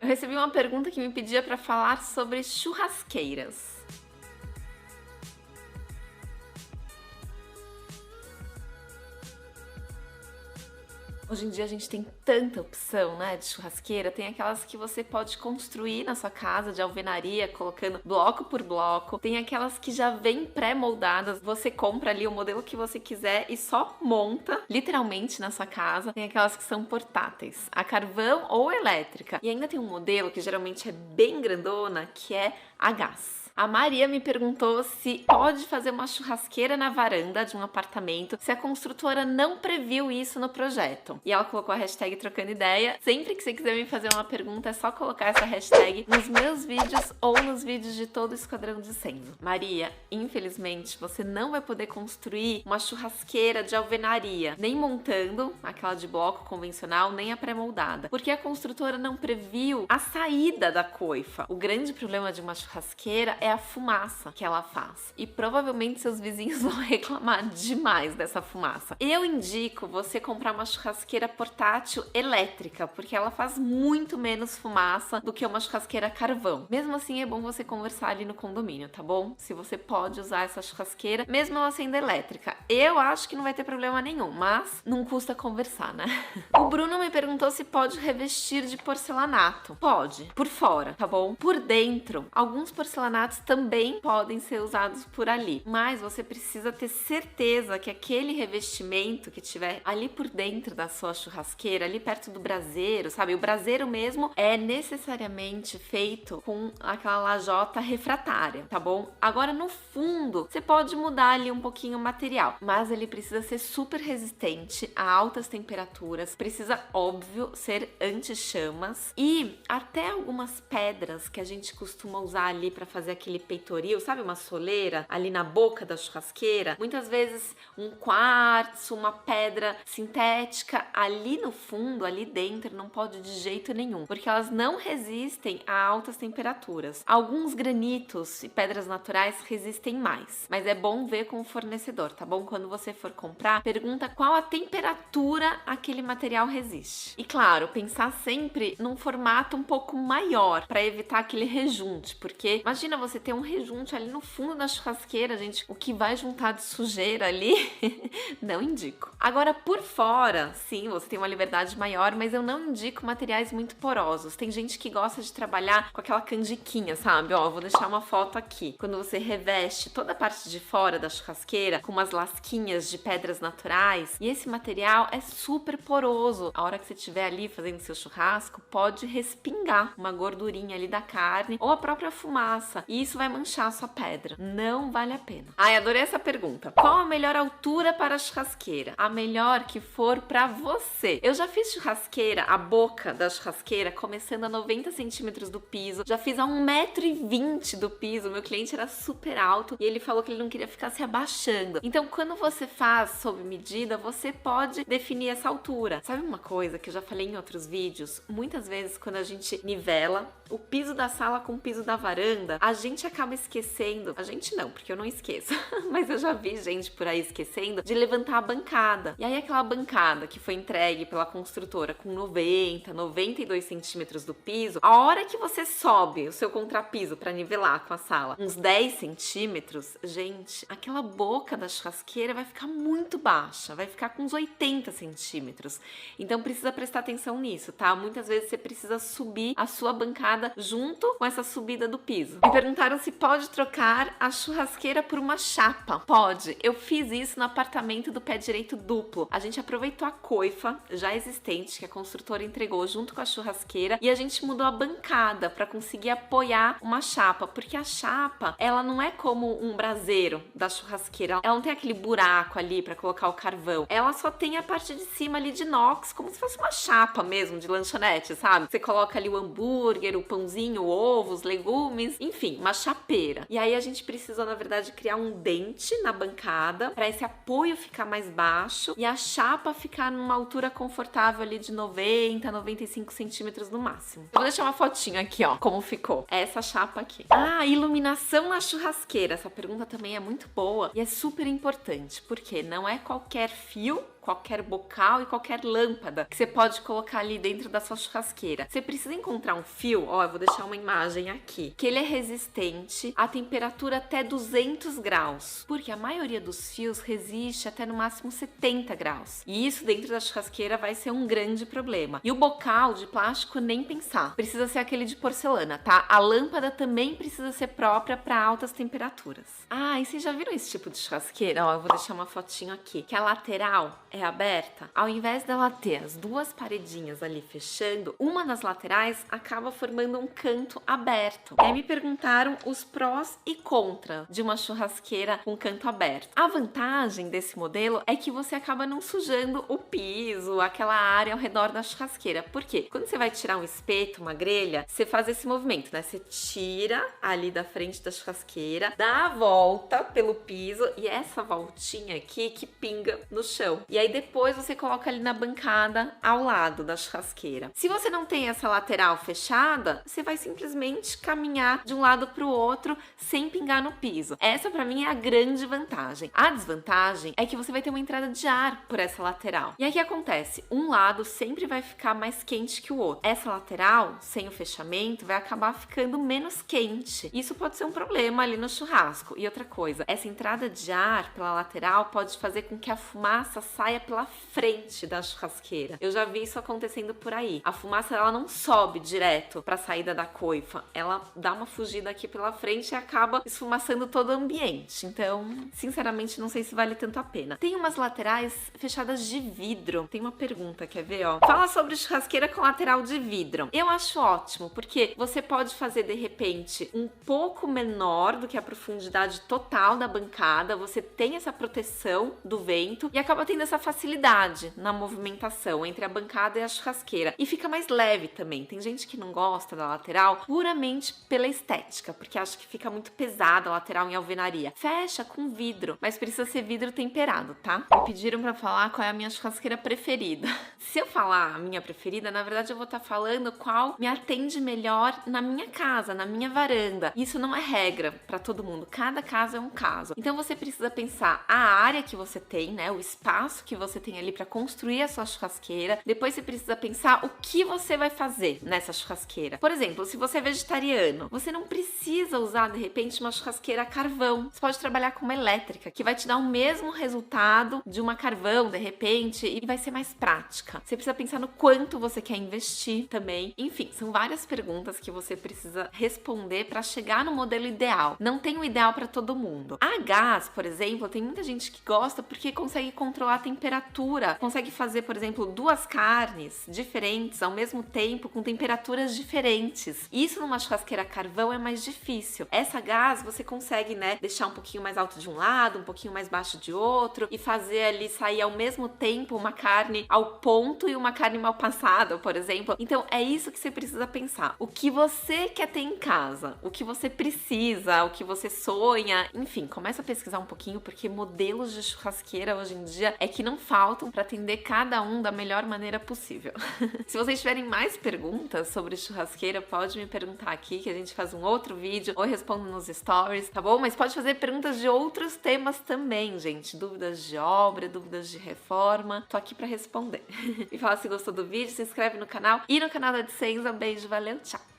Eu recebi uma pergunta que me pedia para falar sobre churrasqueiras. Hoje em dia a gente tem tanta opção, né, de churrasqueira. Tem aquelas que você pode construir na sua casa de alvenaria, colocando bloco por bloco. Tem aquelas que já vêm pré-moldadas. Você compra ali o modelo que você quiser e só monta, literalmente, na sua casa. Tem aquelas que são portáteis, a carvão ou elétrica. E ainda tem um modelo que geralmente é bem grandona, que é a gás. A Maria me perguntou se pode fazer uma churrasqueira na varanda de um apartamento se a construtora não previu isso no projeto. E ela colocou a hashtag trocando ideia. Sempre que você quiser me fazer uma pergunta, é só colocar essa hashtag nos meus vídeos ou nos vídeos de todo o Esquadrão de Senzo. Maria, infelizmente, você não vai poder construir uma churrasqueira de alvenaria, nem montando aquela de bloco convencional, nem a pré-moldada, porque a construtora não previu a saída da coifa. O grande problema de uma churrasqueira é a fumaça que ela faz. E provavelmente seus vizinhos vão reclamar demais dessa fumaça. Eu indico você comprar uma churrasqueira portátil elétrica, porque ela faz muito menos fumaça do que uma churrasqueira a carvão. Mesmo assim, é bom você conversar ali no condomínio, tá bom? Se você pode usar essa churrasqueira, mesmo ela sendo elétrica. Eu acho que não vai ter problema nenhum, mas não custa conversar, né? O Bruno me perguntou se pode revestir de porcelanato. Pode, por fora, tá bom? Por dentro, alguns porcelanatos também podem ser usados por ali, mas você precisa ter certeza que aquele revestimento que tiver ali por dentro da sua churrasqueira, ali perto do braseiro, sabe? O braseiro mesmo é necessariamente feito com aquela lajota refratária, tá bom? Agora no fundo, você pode mudar ali um pouquinho o material, mas ele precisa ser super resistente a altas temperaturas, precisa, óbvio, ser anti-chamas e até algumas pedras que a gente costuma usar ali para fazer aquele peitoril, sabe, uma soleira ali na boca da churrasqueira, muitas vezes um quartzo, uma pedra sintética ali no fundo, ali dentro, não pode de jeito nenhum, porque elas não resistem a altas temperaturas. Alguns granitos e pedras naturais resistem mais, mas é bom ver com o fornecedor, tá bom? Quando você for comprar, pergunta qual a temperatura aquele material resiste. E claro, pensar sempre num formato um pouco maior para evitar aquele rejunte, porque imagina você ter um rejunte ali no fundo da churrasqueira, gente, o que vai juntar de sujeira ali, não indico. Agora, por fora, sim, você tem uma liberdade maior, mas eu não indico materiais muito porosos. Tem gente que gosta de trabalhar com aquela canjiquinha, sabe? Ó, vou deixar uma foto aqui. Quando você reveste toda a parte de fora da churrasqueira com umas lasquinhas de pedras naturais, e esse material é super poroso. A hora que você estiver ali fazendo seu churrasco, pode respingar uma gordurinha ali da carne ou a própria fumaça. E isso vai manchar a sua pedra. Não vale a pena. Ai, adorei essa pergunta. Qual a melhor altura para a churrasqueira? A melhor que for para você. Eu já fiz churrasqueira, a boca da churrasqueira, começando a 90 centímetros do piso. Já fiz a 1,20 m do piso. Meu cliente era super alto e ele falou que ele não queria ficar se abaixando. Então, quando você faz sob medida, você pode definir essa altura. Sabe uma coisa que eu já falei em outros vídeos? Muitas vezes, quando a gente nivela o piso da sala com o piso da varanda, a gente acaba esquecendo, a gente não, porque eu não esqueço, mas eu já vi gente por aí esquecendo de levantar a bancada. E aí aquela bancada que foi entregue pela construtora com 92 centímetros do piso, a hora que você sobe o seu contrapiso para nivelar com a sala uns 10 centímetros, gente, aquela boca da churrasqueira vai ficar muito baixa, vai ficar com uns 80 centímetros. Então precisa prestar atenção nisso, tá? Muitas vezes você precisa subir a sua bancada junto com essa subida do piso. Me perguntaram se pode trocar a churrasqueira por uma chapa. Pode. Eu fiz isso no apartamento do pé direito duplo. A gente aproveitou a coifa já existente que a construtora entregou junto com a churrasqueira e a gente mudou a bancada para conseguir apoiar uma chapa, porque a chapa, ela não é como um braseiro da churrasqueira. Ela não tem aquele buraco ali para colocar o carvão. Ela só tem a parte de cima ali de inox, como se fosse uma chapa mesmo de lanchonete, sabe? Você coloca ali o hambúrguer, o pãozinho, ovos, legumes, enfim, uma chapeira. E aí a gente precisou, na verdade, criar um dente na bancada para esse apoio ficar mais baixo e a chapa ficar numa altura confortável ali de 90, 95 centímetros no máximo. Eu vou deixar uma fotinho aqui, ó, como ficou. Essa chapa aqui. Ah, iluminação na churrasqueira. Essa pergunta também é muito boa e é super importante, porque não é qualquer fio qualquer bocal e qualquer lâmpada que você pode colocar ali dentro da sua churrasqueira. Você precisa encontrar um fio, ó, eu vou deixar uma imagem aqui, que ele é resistente à temperatura até 200 graus, porque a maioria dos fios resiste até no máximo 70 graus. E isso dentro da churrasqueira vai ser um grande problema. E o bocal de plástico nem pensar. Precisa ser aquele de porcelana, tá? A lâmpada também precisa ser própria para altas temperaturas. Ah, e vocês já viram esse tipo de churrasqueira? Ó, eu vou deixar uma fotinho aqui, que a lateral é aberta. Ao invés dela ter as duas paredinhas ali fechando, uma das laterais acaba formando um canto aberto. E aí me perguntaram os prós e contra de uma churrasqueira com canto aberto. A vantagem desse modelo é que você acaba não sujando o piso, aquela área ao redor da churrasqueira. Por quê? Quando você vai tirar um espeto, uma grelha, você faz esse movimento, né? Você tira ali da frente da churrasqueira, dá a volta pelo piso e essa voltinha aqui que pinga no chão. E aí depois você coloca ali na bancada ao lado da churrasqueira. Se você não tem essa lateral fechada, você vai simplesmente caminhar de um lado para o outro sem pingar no piso. Essa para mim é a grande vantagem. A desvantagem é que você vai ter uma entrada de ar por essa lateral. E aí o que acontece? Um lado sempre vai ficar mais quente que o outro. Essa lateral, sem o fechamento, vai acabar ficando menos quente. Isso pode ser um problema ali no churrasco. E outra coisa, essa entrada de ar pela lateral pode fazer com que a fumaça saia pela frente da churrasqueira. Eu já vi isso acontecendo por aí. A fumaça, ela não sobe direto para a saída da coifa. Ela dá uma fugida aqui pela frente e acaba esfumaçando todo o ambiente. Então, sinceramente, não sei se vale tanto a pena. Tem umas laterais fechadas de vidro. Tem uma pergunta, quer ver, ó? Fala sobre churrasqueira com lateral de vidro. Eu acho ótimo, porque você pode fazer, de repente, um pouco menor do que a profundidade total da bancada. Você tem essa proteção do vento e acaba tendo essa facilidade na movimentação entre a bancada e a churrasqueira. E fica mais leve também. Tem gente que não gosta da lateral puramente pela estética, porque acha que fica muito pesada a lateral em alvenaria. Fecha com vidro, mas precisa ser vidro temperado, tá? Me pediram pra falar qual é a minha churrasqueira preferida. Se eu falar a minha preferida, na verdade eu vou estar falando qual me atende melhor na minha casa, na minha varanda. Isso não é regra pra todo mundo. Cada caso é um caso. Então você precisa pensar a área que você tem, né? O espaço que você tem ali pra construir a sua churrasqueira. Depois você precisa pensar o que você vai fazer nessa churrasqueira. Por exemplo, se você é vegetariano, você não precisa usar de repente uma churrasqueira a carvão. Você pode trabalhar com uma elétrica, que vai te dar o mesmo resultado de uma carvão, de repente, e vai ser mais prática. Você precisa pensar no quanto você quer investir também. Enfim, são várias perguntas que você precisa responder para chegar no modelo ideal. Não tem o ideal para todo mundo. A gás, por exemplo, tem muita gente que gosta porque consegue controlar a temperatura, consegue fazer, por exemplo, duas carnes diferentes ao mesmo tempo com temperaturas diferentes. Isso numa churrasqueira a carvão é mais difícil. Essa gás você consegue, né, deixar um pouquinho mais alto de um lado, um pouquinho mais baixo de outro e fazer ali sair ao mesmo tempo uma carne ao ponto e uma carne mal passada, por exemplo. Então é isso que você precisa pensar. O que você quer ter em casa, o que você precisa, o que você sonha, enfim, começa a pesquisar um pouquinho porque modelos de churrasqueira hoje em dia é que não faltam para atender cada um da melhor maneira possível. Se vocês tiverem mais perguntas sobre churrasqueira, pode me perguntar aqui que a gente faz um outro vídeo ou respondo nos stories, tá bom? Mas pode fazer perguntas de outros temas também, gente. Dúvidas de obra, dúvidas de reforma. Tô aqui pra responder. E fala se gostou do vídeo, se inscreve no canal e no canal da AdSense. Um beijo, valeu, tchau!